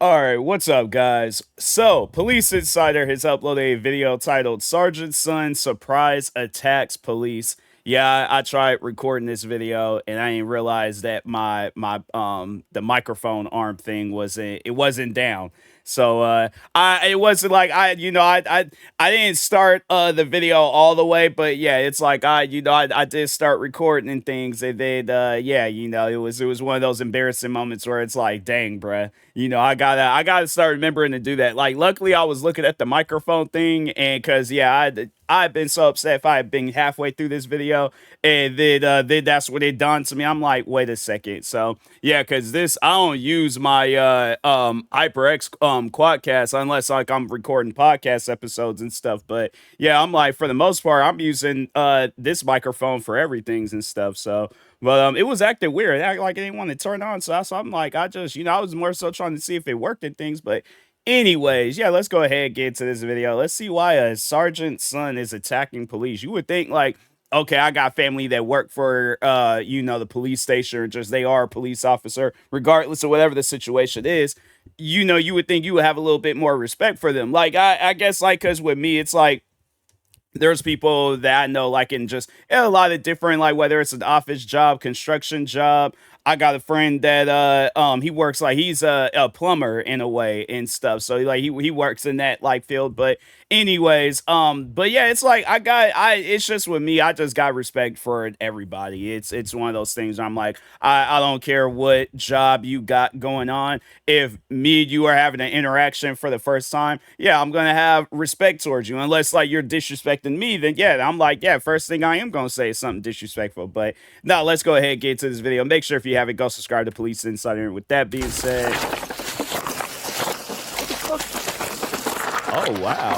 Alright, what's up, guys? So, Police Insider has uploaded a video titled Sergeant's Son Surprise Attacks Police. Yeah, I tried recording this video and I didn't realize that my the microphone arm thing wasn't down. So I it wasn't like I didn't start the video all the way, but yeah, it's like I did start recording and things, and then yeah, it was one of those embarrassing moments where it's like, dang, bruh, I gotta start remembering to do that. Like, luckily, I was looking at the microphone thing, and cause yeah, I've been so upset if I had been halfway through this video, and then that's what it done to me. I'm like, wait a second. So yeah, cause this I don't use my HyperX quadcast unless like I'm recording podcast episodes and stuff. But yeah, I'm like, for the most part, I'm using this microphone for everything's and stuff. So but it was acting weird. It acted like it didn't want to turn on. So I'm like, I just, I was more so trying to see if it worked and things. But anyways, yeah, let's go ahead and get into this video. Let's see why a sergeant's son is attacking police. You would think like, okay, I got family that work for the police station, or just they are a police officer, regardless of whatever the situation is. You would think you would have a little bit more respect for them. Like I guess like because with me, it's like there's people that I know, like in just a lot of different, like whether it's an office job, construction job. I got a friend that he works like he's a plumber in a way and stuff. So like he works in that like field. But anyways, but yeah, it's like it's just with me, I just got respect for everybody. It's one of those things where I'm like, I don't care what job you got going on. If me and you are having an interaction for the first time, yeah, I'm gonna have respect towards you. Unless like you're disrespecting me, then yeah, I'm like, yeah, first thing I am gonna say is something disrespectful. But now let's go ahead and get into this video. Make sure if you haven't, go subscribe to Police Insider. With that being said, oh wow.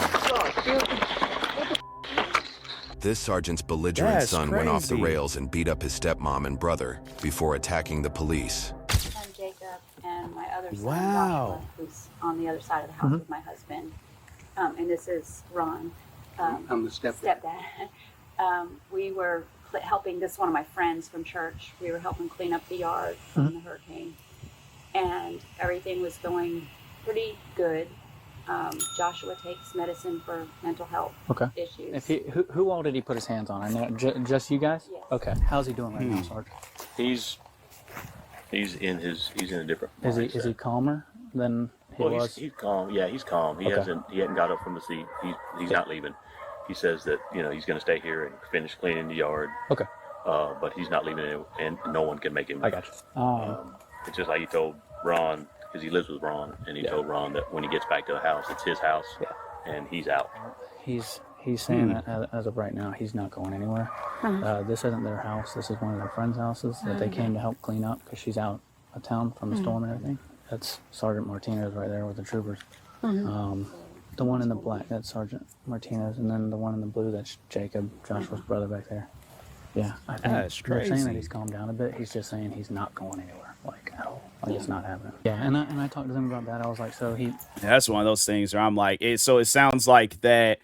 This sergeant's belligerent That's son went off the crazy. rails and beat up his stepmom and brother before attacking the police. I'm Jacob, and my other son, Wow. Joshua, who's on the other side of the house with my husband. And this is Ron, I'm the stepdad. We were helping, this is one of my friends from church. We were helping clean up the yard from the hurricane. And everything was going pretty good. Joshua takes medicine for mental health issues. If who all did he put his hands on? I know just you guys. Yes. Okay. How's he doing right now, Sergeant? He's in a different Is mindset. he calmer than he Well, was? he's calm. Yeah, he's calm. He hasn't got up from the seat. He's not leaving. He says that he's going to stay here and finish cleaning the yard. Okay. But he's not leaving, and no one can make him. I got you. It's just like he told Ron, because he lives with Ron, and he told Ron that when he gets back to the house, it's his house, and he's out. He's saying that as of right now, he's not going anywhere. This isn't their house. This is one of their friends' houses that they came to help clean up because she's out of town from the storm and everything. That's Sergeant Martinez right there with the troopers. The one in the black, that's Sergeant Martinez, and then the one in the blue, that's Jacob, Joshua's brother back there. Yeah, I think That's they're saying that crazy. he's calmed down a bit. He's just saying he's not going anywhere, like at all. Like it's not happening. Yeah, and I talked to them about that. I was like, so he. That's one of those things where I'm like, so it sounds like that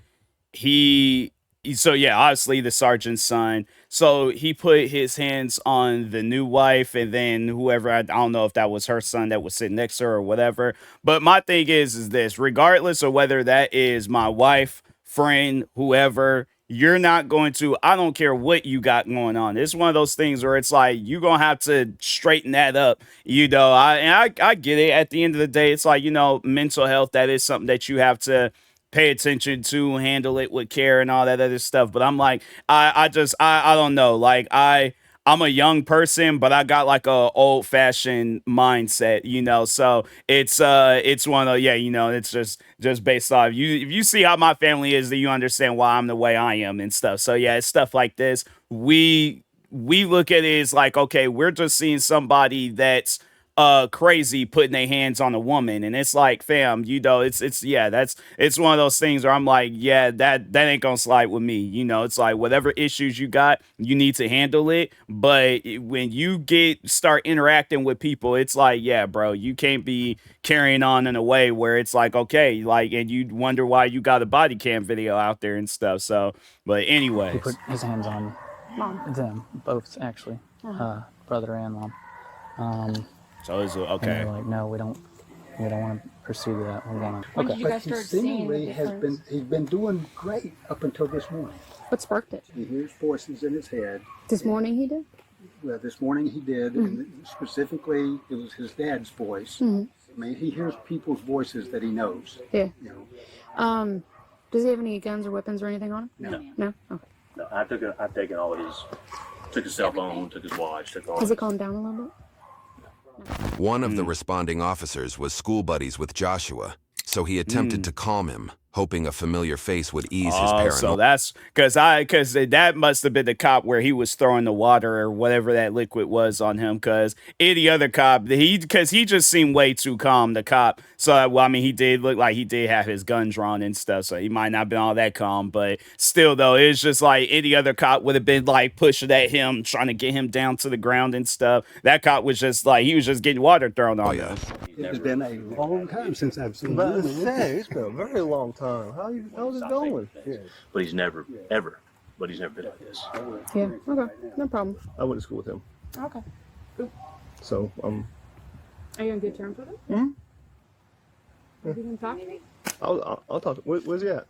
so yeah, obviously the sergeant's son. So he put his hands on the new wife, and then whoever, I don't know if that was her son that was sitting next to her or whatever. But my thing is this, regardless of whether that is my wife, friend, whoever, you're not going to, I don't care what you got going on. It's one of those things where it's like, you're going to have to straighten that up. I get it. At the end of the day, it's like, mental health, that is something that you have to pay attention to, handle it with care and all that other stuff. But I'm like, I don't know. Like I'm a young person, but I got like a old fashioned mindset, so it's one of, it's just based off you. If you see how my family is, then you understand why I'm the way I am and stuff. So yeah, it's stuff like this. We look at it as like, okay, we're just seeing somebody that's crazy putting their hands on a woman, and it's like, fam, it's one of those things where I'm like, yeah, that ain't gonna slide with me. It's like, whatever issues you got, you need to handle it. But when you start interacting with people, it's like, yeah, bro, you can't be carrying on in a way where it's like, okay, like, and you wonder why you got a body cam video out there and stuff. So but He anyways, put his hands on them both, actually, brother and mom. so it's And okay. they were like, no, we don't We don't want to pursue that. We want to. When Okay. did you guys He start seeing the seemingly difference? he's been doing great up until this morning. What sparked it? He hears voices in his head. This morning he did? Well, this morning he did, and specifically it was his dad's voice. I mean, he hears people's voices that he knows. Yeah. You know, Does he have any guns or weapons or anything on him? No. No? Okay. No, I've taken all of his, took his cell phone, took his watch, took all. Has he calmed down a little bit? One of the responding officers was school buddies with Joshua, so he attempted to calm him, hoping a familiar face would ease his Oh, paranoia. so that's because that must have been the cop where he was throwing the water or whatever that liquid was on him. Because any other cop, because he just seemed way too calm, the cop. So well, I mean, he did look like he did have his gun drawn and stuff. So he might not have been all that calm, but still, though, it's just like any other cop would have been like pushing at him, trying to get him down to the ground and stuff. That cop was just like he was just getting water thrown on him. it's been a long time since I've seen But him. it's been a very long time. How's it going? But he's never, ever, but he's never been like this. Yeah. Okay. No problem. I went to school with him, Okay. so Are you on good terms with him? You can talk? I'll talk. Where's he at?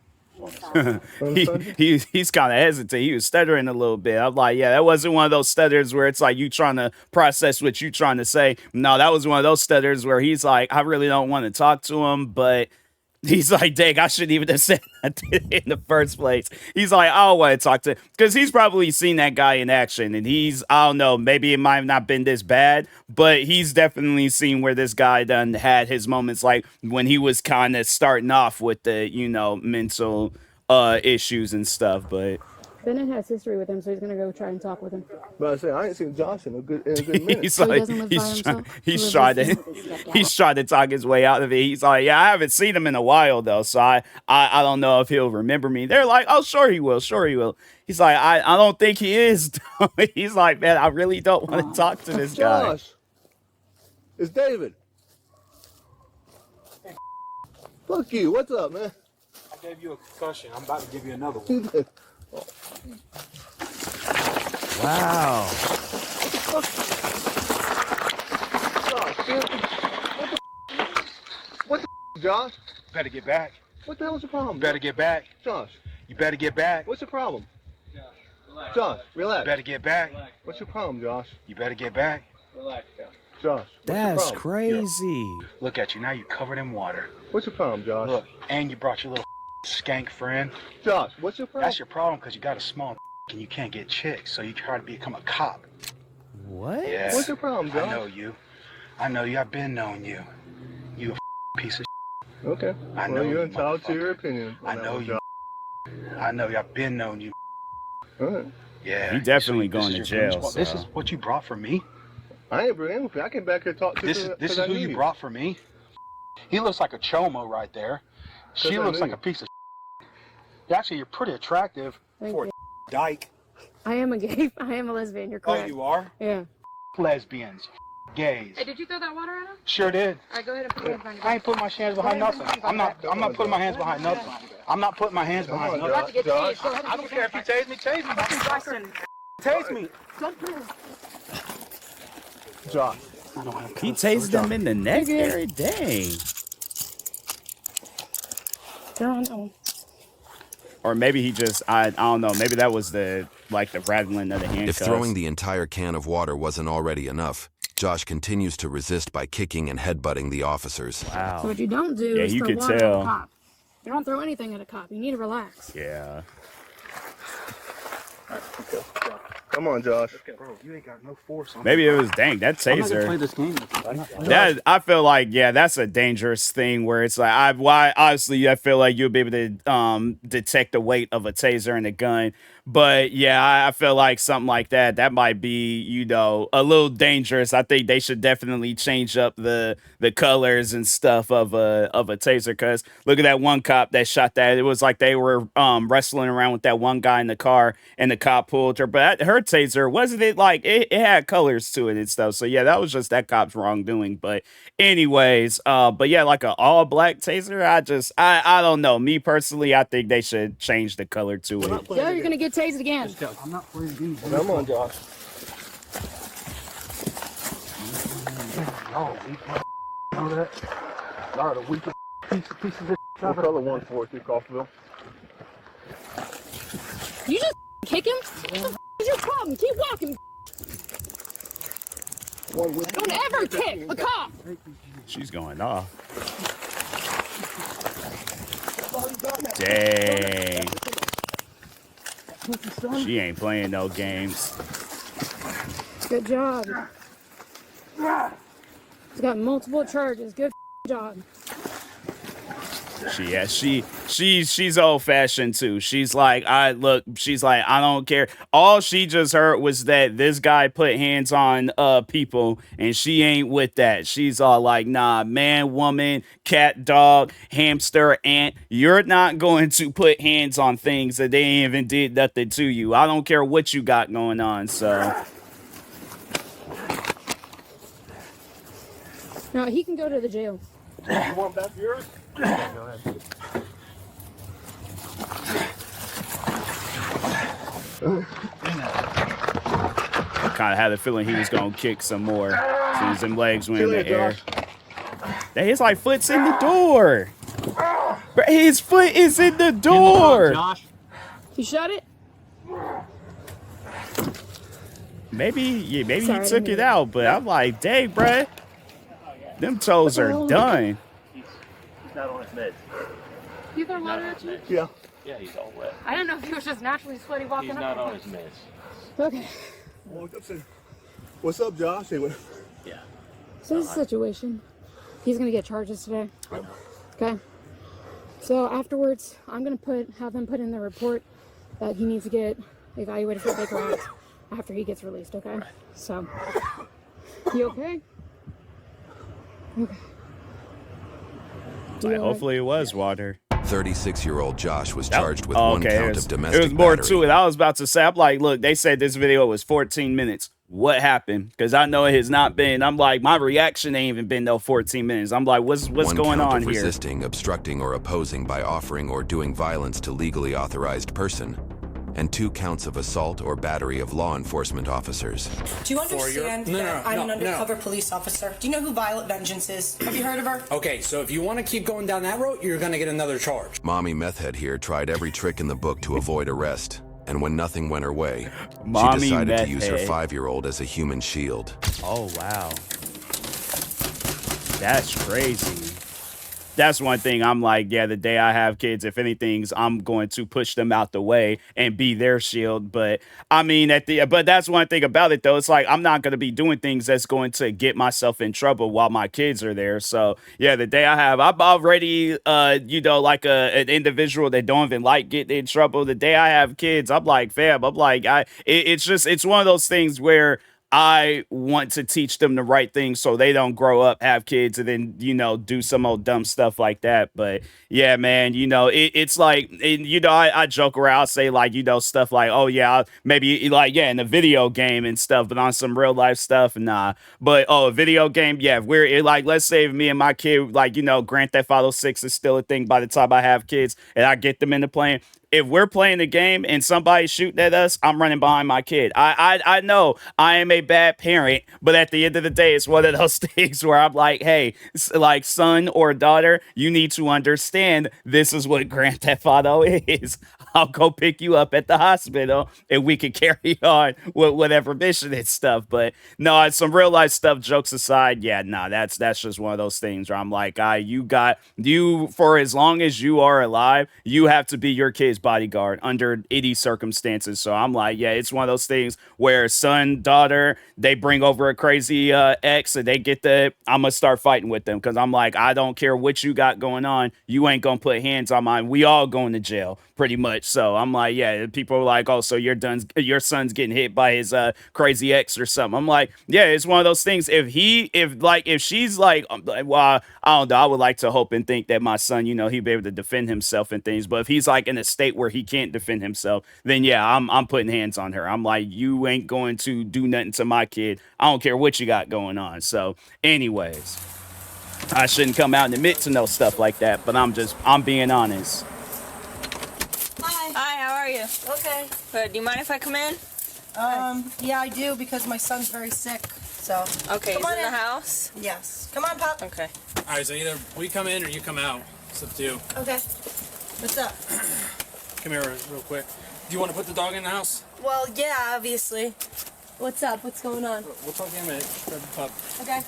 He's kind of hesitant. He was stuttering a little bit. I'm like, yeah, that wasn't one of those stutters where it's like you trying to process what you trying to say. No, that was one of those stutters where he's like, I really don't want to talk to him, but he's like, dang, I shouldn't even have said that in the first place. He's like, I don't want to talk to him because he's probably seen that guy in action, and I don't know, maybe it might have not been this bad, but he's definitely seen where this guy done had his moments, like when he was kind of starting off with the, mental issues and stuff. But Bennett has history with him, so he's gonna go try and talk with him. But I say I ain't seen Josh in a good minute. he's So he like, doesn't live by himself? He he's lives trying with to, his he's trying to talk his way out of it. He's like, yeah, I haven't seen him in a while though, so I don't know if he'll remember me. They're like, oh, sure he will. He's like, I don't think he is. He's like, man, I really don't want to talk to this guy. Josh, it's David. Fuck you. What's up, man? I gave you a concussion. I'm about to give you another one. Wow. What the Josh? Better get back. What the hell's the problem? You better get back. Josh, You better get back. what's the problem? Josh, relax. You better get back. What's your problem, Josh? You better get back. Josh, what's That's your problem? crazy. Look at you. Now you covered in water. What's your problem, Josh? Look, and you brought your little skank friend. Josh, what's your problem? That's your problem because you got a small and you can't get chicks, so you try to become a cop. What? Yeah. What's your problem, Josh? I know you. I've been knowing you. You a piece of Okay. I well, know you're you, entitled to your motherfucker. opinion. on I that know one, you. Josh. I know you. I've been knowing you. All right. Yeah. He definitely So this going is to your jail, goons. This so. is what you brought for me. I ain't bringing anything. I came back here to talk to This is who you brought for me. He looks like a chomo right there. She I looks knew like you. a piece of. Actually, you're pretty attractive Thank for you. a dyke. I am a gay. I am a lesbian. You're Oh, correct. you are? Yeah. Lesbians, gays. Hey, did you throw that water at him? Sure did. All right, go ahead and put your hands behind your I ain't putting my hands behind nothing. I'm not putting my hands behind nothing. I'm not putting my hands behind Come on, nothing. Josh. I don't care if you tase me, fucker. Tase me. Josh. He tased him in the neck there. Dang. They're on that one. Or maybe he just, I don't know. Maybe that was the rattling of the If handcuffs. throwing the entire can of water wasn't already enough, Josh continues to resist by kicking and headbutting the officers. Wow. So what you don't do Yeah, is you throw could water at tell. a cop. You don't throw anything at a cop. You need to relax. Yeah. Come on, Josh. Bro, you ain't got no force on Maybe it was, dang, that I'm not gonna play taser. this game with you. That I feel like, yeah, that's a dangerous thing where it's like, obviously I feel like you'll be able to detect the weight of a taser and a gun. But yeah, I feel like something like that might be, a little dangerous. I think they should definitely change up the colors and stuff of a taser. Cause look at that one cop that shot that. It was like they were wrestling around with that one guy in the car, and the cop pulled her. But her taser, wasn't it like it had colors to it and stuff? So yeah, that was just that cop's wrongdoing. But anyways, but yeah, like an all black taser, I don't know. Me personally, I think they should change the color to it. Joe, you're gonna get tased again. I'm not playing games. Come on, Josh. Oh, you know that? All right, a week of pieces of What color 142 Coffeyville? You just kick him? What is your problem? Keep walking. Don't ever kick a cop. She's going off. Dang. She ain't playing no games. Good job. He's got multiple charges. Good job. She's old fashioned too. She's like, I don't care. All she just heard was that this guy put hands on people, and she ain't with that. She's all like, nah, man, woman, cat, dog, hamster, ant, you're not going to put hands on things that they ain't even did nothing to you. I don't care what you got going on, so. No, he can go to the jail. You want back yours? Yeah, go ahead. I kind of had a feeling he was going to kick some more as soon as them legs went in the air. His like foot's in the door. His foot is in the door. Josh. You shut it? Maybe Sorry, he took it out, but I'm like, dang, bruh. Them toes are done. He's not on his meds. You throw water at you? Yeah. Yeah, he's all wet. I don't know if he was just naturally sweaty walking He's up. not on his meds. Okay. What's up, Josh? Yeah. So this is the situation. He's gonna get charges today. Okay. So afterwards, I'm gonna have them put in the report that he needs to get evaluated for Baker Act after he gets released. Okay. So, you okay? Okay. Hopefully it was water. 36-year-old Josh was charged with one count of domestic There was more battery. to it. I was about to say, I'm like, look, they said this video was 14 minutes. What happened? Because I know it has not been. I'm like, my reaction ain't even been no 14 minutes. I'm like, what's one going count on of here? resisting, obstructing, or opposing by offering or doing violence to legally authorized person, and 2 counts of assault or battery of law enforcement officers. Do you understand that I'm an undercover police officer? Do you know who Violet Vengeance is? Have you heard of her? Okay, so if you want to keep going down that road, you're going to get another charge. Mommy Methhead here tried every trick in the book to avoid arrest, and when nothing went her way, Mommy she decided to use her Methhead. 5-year-old as a human shield. Oh, wow. That's crazy. That's one thing I'm like, yeah, the day I have kids, if anything's, I'm going to push them out the way and be their shield. But I mean, but that's one thing about it, though. It's like, I'm not going to be doing things that's going to get myself in trouble while my kids are there. So yeah, the day I'm already, like an individual that don't even like getting in trouble. The day I have kids, I'm like, fam, I'm like, it's one of those things where I want to teach them the right things so they don't grow up, have kids, and then, do some old dumb stuff like that. But yeah, man, it's like, I joke around, I'll say like, stuff like, oh yeah, maybe like, yeah, in a video game and stuff, but on some real life stuff, nah. But, a video game, yeah, let's say if me and my kid, like, Grand Theft Auto 6 is still a thing by the time I have kids and I get them into playing. If we're playing the game and somebody's shooting at us, I'm running behind my kid. I know I am a bad parent, but at the end of the day, it's one of those things where I'm like, hey, like son or daughter, you need to understand this is what Grand Theft Auto is. I'll go pick you up at the hospital and we can carry on with whatever mission and stuff. But no, some real life stuff, jokes aside, yeah, nah, that's just one of those things where I'm like, for as long as you are alive, you have to be your kid's bodyguard under any circumstances. So I'm like, yeah, it's one of those things where son, daughter, they bring over a crazy ex and they get I'm gonna start fighting with them because I'm like, I don't care what you got going on, you ain't gonna put hands on mine. We all going to jail pretty much. So I'm like, yeah, people are like, oh, so your son's getting hit by his crazy ex or something. I'm like, yeah, it's one of those things. If she's like, well, I don't know, I would like to hope and think that my son, he'd be able to defend himself and things. But if he's like in a state where he can't defend himself, then yeah, I'm putting hands on her. I'm like, you ain't going to do nothing to my kid. I don't care what you got going on. So anyways, I shouldn't come out and admit to no stuff like that, but I'm being honest. Hi, how are you? Okay. Good. Do you mind if I come in? Yeah, I do because my son's very sick. So Okay, come he's on in the house? Yes. Come on, Pop. Okay. All right, so either we come in or you come out. It's up to you. Okay. What's up? Come here real quick. Do you want to put the dog in the house? Well, yeah, obviously. What's up? What's going on? We'll talk in a minute. Grab the pup. Okay.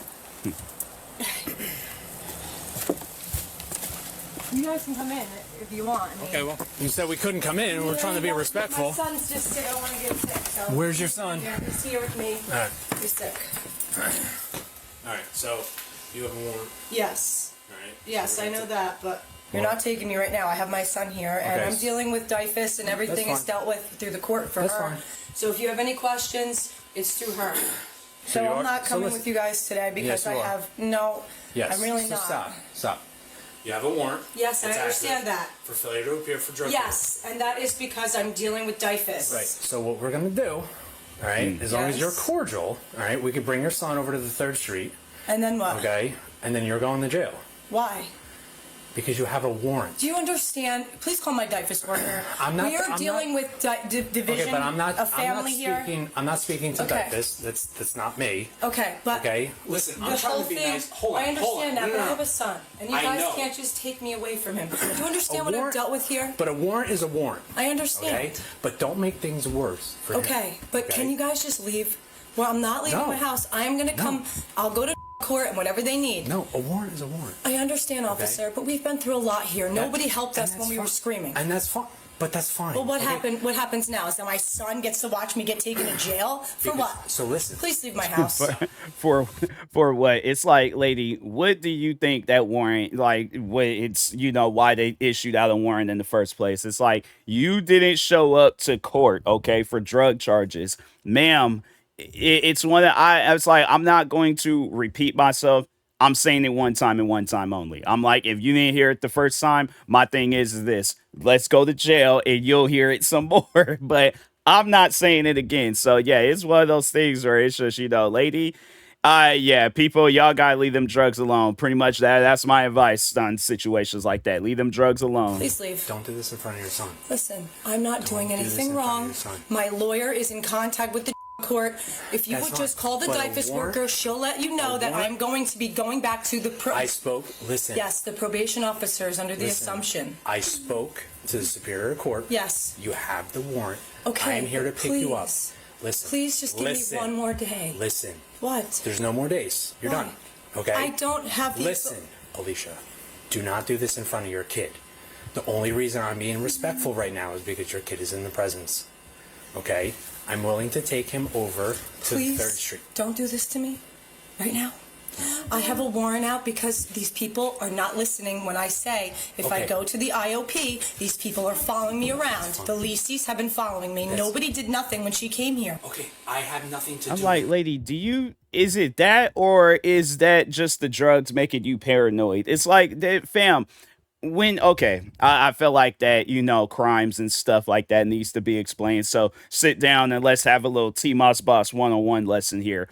You guys can come in if you want. I mean, Okay, well, you said we couldn't come in. We're trying to be respectful. My son's just sick. I don't want to get sick. So Where's your son? He's here with me. All right. He's sick. All right, so you have a warrant. Yes. All right. Yes, So I we're know gonna that, but you're not taking me right now. I have my son here, and Okay. I'm dealing with DIFUS, and everything is fine. dealt with through the court for That's her. fine. So if you have any questions, it's through her. So you I'm are- not so coming listen- with you guys today because Yes, you I are. have no. Yes. I'm really so not. Stop. You have a warrant. Yes, I It's understand active that. for failure to appear for drug. Yes, and that is because I'm dealing with DIFUS. Right. So what we're gonna do, all right, as long as you're Yes. cordial, all right, we could bring your son over to the 3rd Street, And then what? okay, and then you're going to jail Why? because you have a warrant. Do you understand? Please call my DIFUS worker. I'm not- We are I'm dealing with division Okay, but I'm not. of family here. I'm not speaking to Okay. this. That's not me. Okay, but Okay. Listen, I'm the trying whole to be thing, nice. Hold on. I understand that, No, but no, I no. have a son, and you I guys know. can't just take me away from him. Do you understand A what I've warrant- dealt with here? But a warrant is a warrant. I understand. Okay. But don't make things worse for him. Okay, but Okay? can you guys just leave? Well, I'm not leaving No. my house. I am gonna come. I'll go to court and whatever they need. No, a warrant is a warrant. I understand, officer, but we've been through a lot here. Nobody helped and us when that's we were fine. screaming. And that's fine. But that's fine. Well, what okay? happened? What happens now? Is that my son gets to watch me get taken to jail for what? So listen. Please leave my house. For what? It's like, lady, what do you think that warrant, like, what it's, why they issued out a warrant in the first place? It's like, you didn't show up to court, okay, for drug charges. Ma'am, it's one that I was like, I'm not going to repeat myself. I'm saying it one time and one time only. I'm like, if you didn't hear it the first time, my thing is this: let's go to jail and you'll hear it some more. But I'm not saying it again. So yeah, it's one of those things where it's just, lady, yeah, people, y'all gotta leave them drugs alone. Pretty much that's my advice on situations like that. Leave them drugs alone. Please leave. Don't do this in front of your son. Listen, I'm not doing do this anything in front of wrong. your son. My lawyer is in contact with the court. If you That's would fine. just call the But a DIFUS warrant- worker, she'll let you know that warrant- I'm going to be going back to the I spoke. Listen. Yes, the probation officer is under the Listen. assumption. I spoke to the Superior Court. Yes. You have the warrant. Okay, I am here to but pick you up. please. Listen. Please just give Listen. me one more day. Listen. What? There's no more days. You're Why? done. Okay? I don't have the Listen, Alicia. Do not do this in front of your kid. The only reason I'm being respectful right now is because your kid is in the presence. Okay? I'm willing to take him over to Please 3rd Street. don't do this to me right now. I have a warrant out because these people are not listening when I say if I Okay. go to the IOP, these people are following me around. The Lisies have been following me. Nobody did nothing when she came here. Okay, I have nothing to I'm do like, with lady, is it that, or is that just the drugs making you paranoid? It's like, fam, I feel like that, crimes and stuff like that needs to be explained. So sit down and let's have a little TMossBoss 101 lesson here.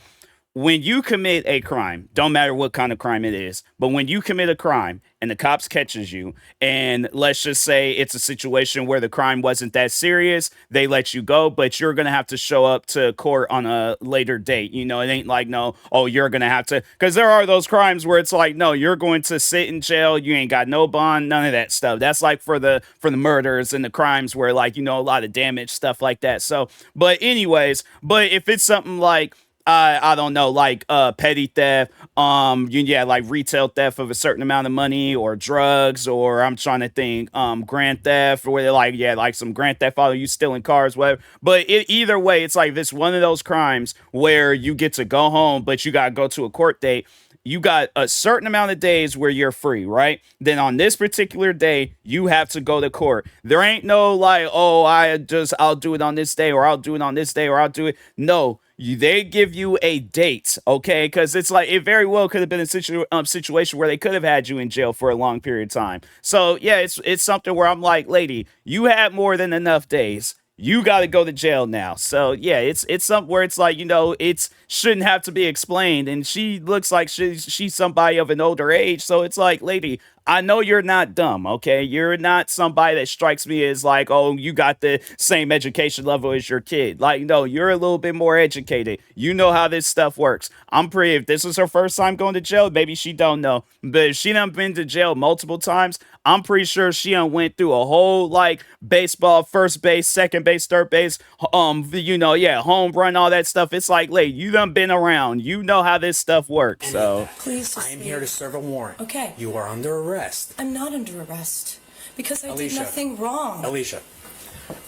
When you commit a crime, don't matter what kind of crime it is, but when you commit a crime and the cops catches you, and let's just say it's a situation where the crime wasn't that serious, they let you go, but you're going to have to show up to court on a later date. It ain't like, no, oh, you're going to have to, because there are those crimes where it's like, no, you're going to sit in jail. You ain't got no bond, none of that stuff. That's like for the murders and the crimes where, like, a lot of damage, stuff like that. So, but if it's something like, I don't know, like petty theft, like retail theft of a certain amount of money, or drugs, or I'm trying to think, grand theft, or like some grand theft auto, you stealing cars, whatever. But either way, it's like this one of those crimes where you get to go home, but you gotta go to a court date. You got a certain amount of days where you're free, right? Then on this particular day, you have to go to court. There ain't no like, oh, I'll do it on this day, or I'll do it on this day, or I'll do it. No, they give you a date, okay? Because it's like, it very well could have been a situation where they could have had you in jail for a long period of time. So yeah, it's something where I'm like, lady, you had more than enough days. you got to go to jail now. So yeah, it's something where it's like, you know, it's shouldn't have to be explained. And she looks like she's somebody of an older age. So it's like, lady, I know you're not dumb, okay? You're not somebody that strikes me as like, oh, you got the same education level as your kid. Like, no, you're a little bit more educated. You know how this stuff works. I'm pretty, if this is her first time going to jail, maybe she don't know. But if she done been to jail multiple times, I'm pretty sure she done went through a whole, like, baseball, first base, second base, third base, you know, yeah, home run, all that stuff. It's like, lady, you done been around. You know how this stuff works, so. Please just I am here to serve a warrant. Okay. You are under arrest. I'm not under arrest because I did Alicia. nothing wrong. Alicia,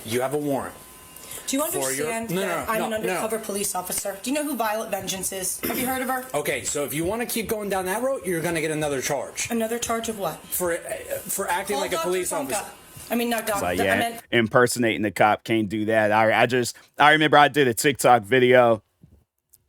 you have a warrant. Do you understand that I'm an undercover police officer? Do you know who Violet Vengeance is? Have you heard of her? Okay, so if you want to keep going down that road, you're going to get another charge. Another charge of what? For acting like a police officer. I mean, not doctor. Like, yeah, impersonating the cop, can't do that. I remember I did a TikTok video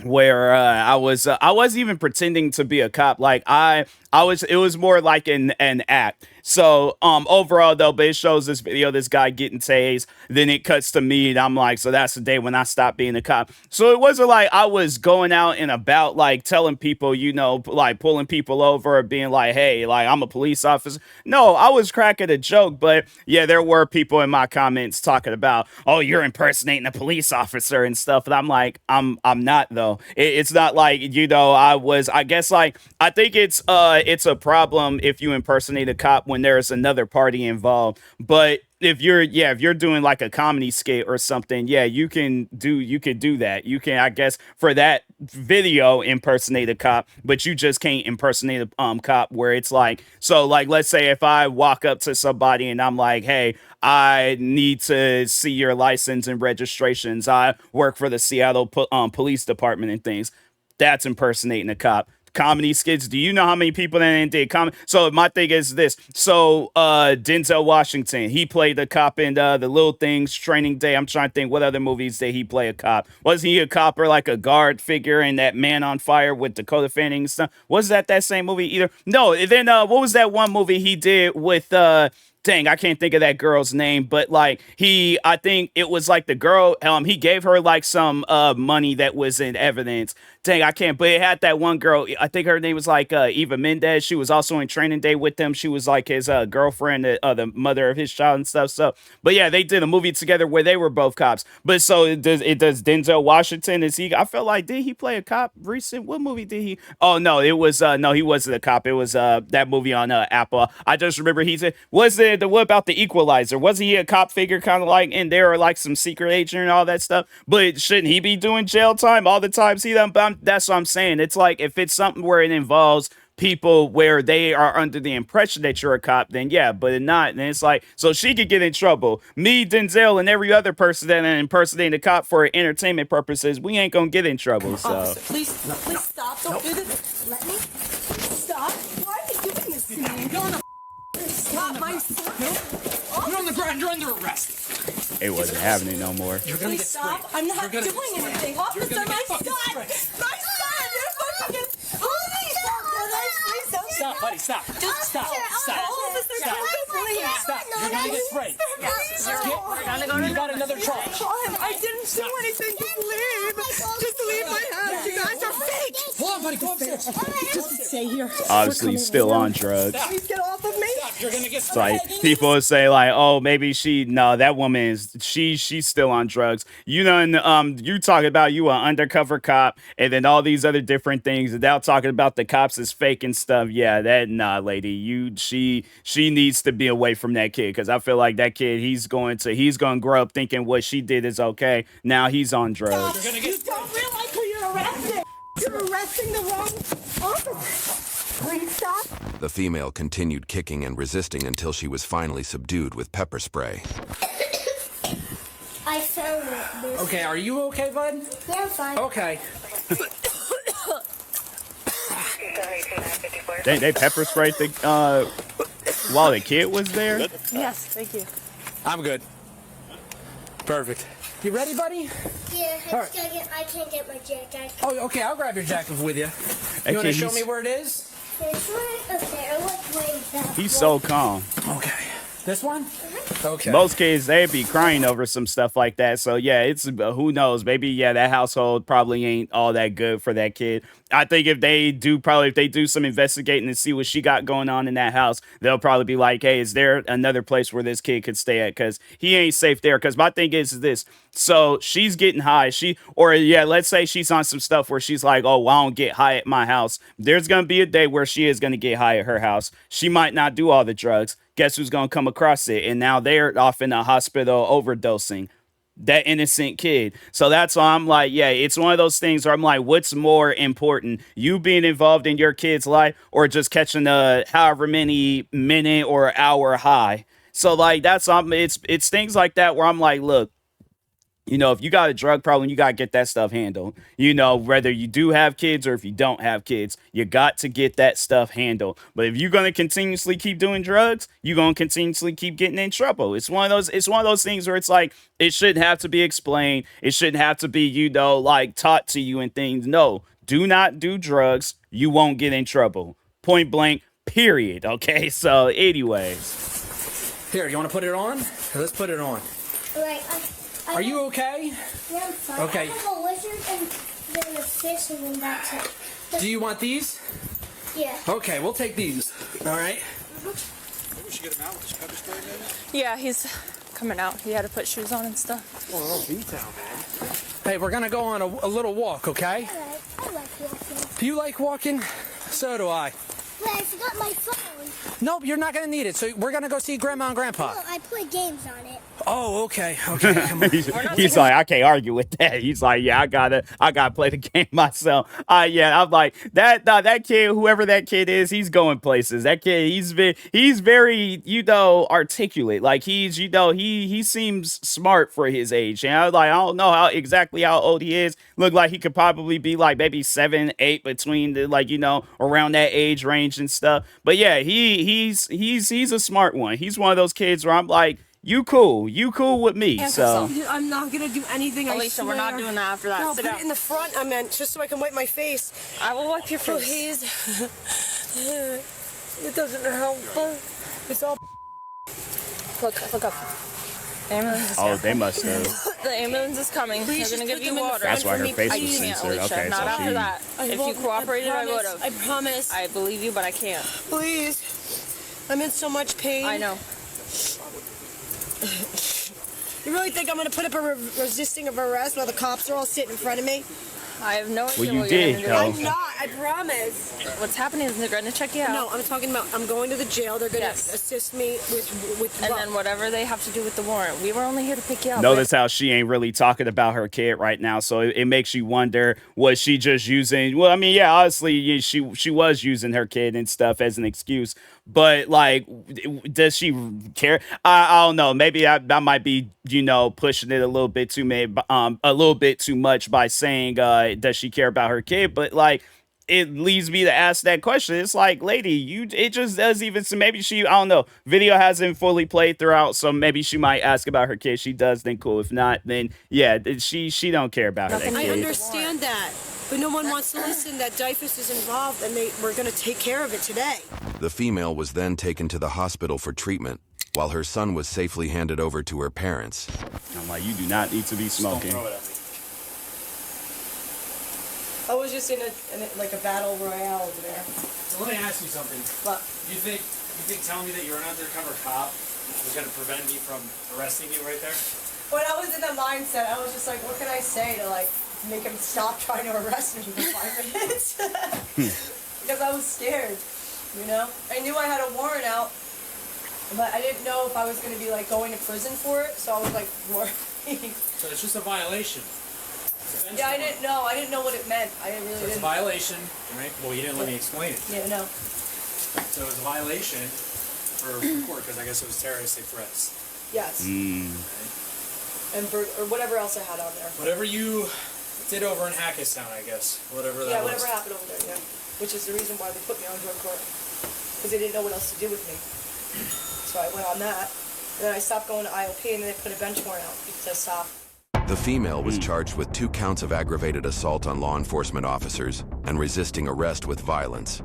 where I wasn't even pretending to be a cop. Like it was more like an act. So overall though, but it shows this video, this guy getting tased, then it cuts to me and I'm like, so that's the day when I stopped being a cop. So it wasn't like I was going out and about like telling people, you know, like pulling people over or being like, hey, like I'm a police officer. No, I was cracking a joke, but yeah, there were people in my comments talking about, oh, you're impersonating a police officer and stuff. And I'm like, I'm not though. It's not like, you know, I guess like, I think it's a problem if you impersonate a cop when there's another party involved. But if you're doing like a comedy skit or something, yeah, you could do that. You can, I guess, for that video impersonate a cop, but you just can't impersonate a cop where it's like, so like, let's say if I walk up to somebody and I'm like, hey, I need to see your license and registrations. I work for the Seattle Police Department and things. That's impersonating a cop. Comedy skits. Do you know how many people that did comedy? So my thing is this. So Denzel Washington, he played the cop in the Little Things, Training Day. I'm trying to think what other movies did he play a cop. Was he a cop or like a guard figure in that Man on Fire with Dakota Fanning and stuff? Was that same movie either? No. And then what was that one movie he did with dang, I can't think of that girl's name, but like I think it was like the girl, he gave her like some money that was in evidence. Dang, I can't, but it had that one girl, I think her name was like Eva Mendes. She was also in Training Day with him. She was like his girlfriend, the mother of his child and stuff. So, but yeah, they did a movie together where they were both cops. But so it does Denzel Washington, I felt like, did he play a cop recent? What movie did he? Oh no, it was, no, he wasn't a cop. It was that movie on Apple. I just remember he said, what about The Equalizer? Wasn't he a cop figure kind of like in there or like some secret agent and all that stuff? But shouldn't he be doing jail time all the times he done? But that's what I'm saying. It's like if it's something where it involves people where they are under the impression that you're a cop, then yeah, but it not. And it's like, so she could get in trouble. Me, Denzel, and every other person that impersonating a cop for entertainment purposes, we ain't gonna get in trouble. So Officer, please stop. Don't do this. Let me stop. Why are you doing this to me? Stop my son. You're on the ground. You're under arrest. it wasn't happening no more. Please stop. I'm not doing anything. Officer, my son. My son. You're fucking get. Please don't. Stop, buddy. Stop. Just stop. Officer, Stop. please. Stop. You're gonna get sprayed. You got another charge. I didn't do anything. Just leave. Just leave my house. You guys are fake. Hold on, buddy. Go upstairs. Just stay here. Obviously still on drugs. Please get off of me. Stop. You're gonna get It's sprayed. like people would say like, oh, maybe that woman is she's still on drugs. You know, and you talking about you an undercover cop and then all these other different things without talking about the cops is fake and stuff. Yeah, lady, she needs to be away from that kid because I feel like that kid he's going to grow up thinking what she did is okay. Now he's on drugs. You don't realize who you're arresting. You're arresting the wrong officer. Please stop. The female continued kicking and resisting until she was finally subdued with pepper spray. I found it. Okay, are you okay, bud? Yeah, I'm fine. Okay. They pepper sprayed while the kid was there. Yes, thank you. I'm good. Perfect. You ready, buddy? Yeah, Alright. I can't get my jacket. Oh, okay. I'll grab your jacket with you. You want to show me where it is? This one? Okay, I like playing that. He's so calm. Okay. This one? Okay. Most kids, they'd be crying over some stuff like that. So yeah, it's who knows? Maybe yeah, that household probably ain't all that good for that kid. I think if they do some investigating and see what she got going on in that house, they'll probably be like, hey, is there another place where this kid could stay at? Because he ain't safe there. Because my thing is this. So she's getting high. Let's say she's on some stuff where she's like, oh, well, I don't get high at my house. There's going to be a day where she is going to get high at her house. She might not do all the drugs. Guess who's going to come across it? And now they're off in a hospital overdosing. That innocent kid. So that's why I'm like, yeah, it's one of those things where I'm like, what's more important? You being involved in your kid's life or just catching a however many minute or hour high? So like it's things like that where I'm like, look, you know, if you got a drug problem, you got to get that stuff handled. You know, whether you do have kids or if you don't have kids, you got to get that stuff handled. But if you're going to continuously keep doing drugs, you're going to continuously keep getting in trouble. It's one of those things where it's like, it shouldn't have to be explained. It shouldn't have to be, you know, like taught to you and things. No, do not do drugs. You won't get in trouble. Point blank, period. Okay. So anyways. Here, you want to put it on? Let's put it on. Right. Are you okay? Yeah, I'm fine. Okay. I have a lizard and then a fish and then that's it. Do you want these? Yeah. Okay, we'll take these. All right. We should get him out with his pepper spray, maybe? Yeah, he's coming out. He had to put shoes on and stuff. Oh, B-Town, man. Hey, we're going to go on a little walk, okay? I like walking. Do you like walking? So do I. Wait, I forgot my phone. Nope, you're not going to need it. So we're going to go see Grandma and Grandpa. No, I play games on it. Oh, okay. Okay. Come on. he's like, I can't argue with that. He's like, yeah, I gotta play the game myself. Yeah, I'm like that kid, whoever that kid is, he's going places. That kid, he's very, you know, articulate. Like he's, you know, he seems smart for his age. And I was like, I don't know exactly how old he is. Look like he could probably be like maybe 7, 8 between the, like, you know, around that age range and stuff. But yeah, he's a smart one. He's one of those kids where I'm like, you cool with me. So I'm not gonna do anything. Alicia, we're not doing that after that. No, Sit put down. it in the front. I meant just so I can wipe my face. I will wipe your face. Please. It doesn't help. It's all. Look up. The ambulance is oh, they must have. The ambulance is coming. Please They're gonna just give put you them in the water. That's why her face was can't, censored. Alicia. Okay, Not so after she. that. If you cooperated, I would have. I promise. I believe you, but I can't. Please. I'm in so much pain. I know. You really think I'm gonna put up a resisting of arrest while the cops are all sitting in front of me? I have no idea Well, you what did, you're gonna do. though. I'm not. I promise. What's happening is they're gonna check you out. No, I'm talking about I'm going to the jail. They're gonna assist me with and then whatever they have to do with the warrant. We were only here to pick you up. Notice how she ain't really talking about her kid right now, so it makes you wonder, was she just using? Well, I mean, yeah, honestly, she was using her kid and stuff as an excuse, but like, does she care? I don't know. Maybe I might be, you know, pushing it a little bit too much by saying, does she care about her kid? But like, it leads me to ask that question. It's like, lady, it just does even, so maybe she, I don't know, video hasn't fully played throughout, so maybe she might ask about her kid. She does, then cool. If not, then yeah, she don't care about her kid. I understand that, but no one wants to listen that DYFUS is involved and we're going to take care of it today. The female was then taken to the hospital for treatment, while her son was safely handed over to her parents. I'm like, you do not need to be smoking. I was just in a battle royale over there. So let me ask you something. What? You think telling me that you're an undercover cop was going to prevent me from arresting you right there? When I was in that mindset, I was just like, what can I say to like make him stop trying to arrest me for 5 minutes? Because I was scared, you know? I knew I had a warrant out, but I didn't know if I was going to be like going to prison for it, so I was like worried. So it's just a violation. Yeah, I didn't know. I didn't know what it meant. I didn't really. So it's a violation, right? Well, you didn't let me explain it. Yeah, no. So it was a violation for court because I guess it was terroristic threats. Yes. Okay. And or whatever else I had on there. Whatever you did over in Hackettstown, I guess. Whatever that was. Yeah, whatever happened over there, yeah. Which is the reason why they put me on drug court. Because they didn't know what else to do with me. So I went on that. And then I stopped going to IOP and then they put a bench warrant out because I stopped. The female was charged with 2 counts of aggravated assault on law enforcement officers and resisting arrest with violence.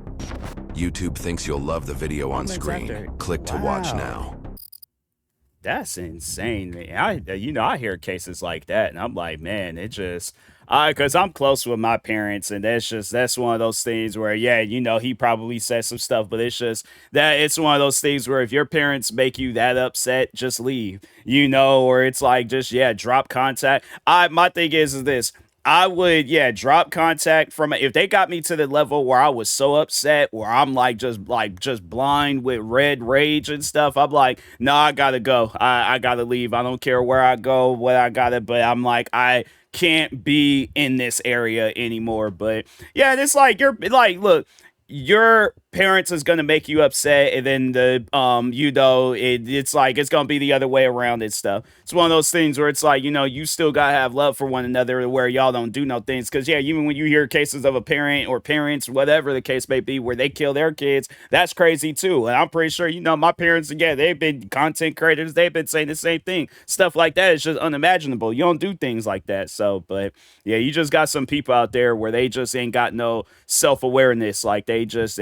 YouTube thinks you'll love the video on screen. Click to watch now. That's insane, man. I hear cases like that, and I'm like, man, it just, because I'm close with my parents, and that's one of those things where, yeah, he probably said some stuff, but it's just that it's one of those things where if your parents make you that upset, just leave, or it's like, just, yeah, drop contact. My thing is this. I would, yeah, drop contact from if they got me to the level where I was so upset, where I'm just blind with red rage and stuff. I'm like, no, I gotta go. I gotta leave. I don't care where I go, what I gotta, but I'm like, I can't be in this area anymore. But yeah, it's like you're like, look, your parents is gonna make you upset, and then it's like it's gonna be the other way around and stuff. It's one of those things where it's like, you still gotta have love for one another, where y'all don't do no things. Because yeah, even when you hear cases of a parent or parents, whatever the case may be, where they kill their kids, that's crazy too. And I'm pretty sure my parents, again, they've been content creators, they've been saying the same thing. Stuff like that is just unimaginable. You don't do things like that. So, but yeah, you just got some people out there where they just ain't got no self-awareness. Like they just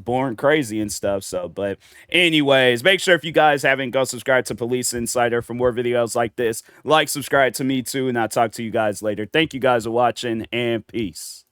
born crazy and stuff. So, but anyways, make sure if you guys haven't, go subscribe to Police Insider for more videos like this. Like, subscribe to me too, and I'll talk to you guys later. Thank you guys for watching, and peace.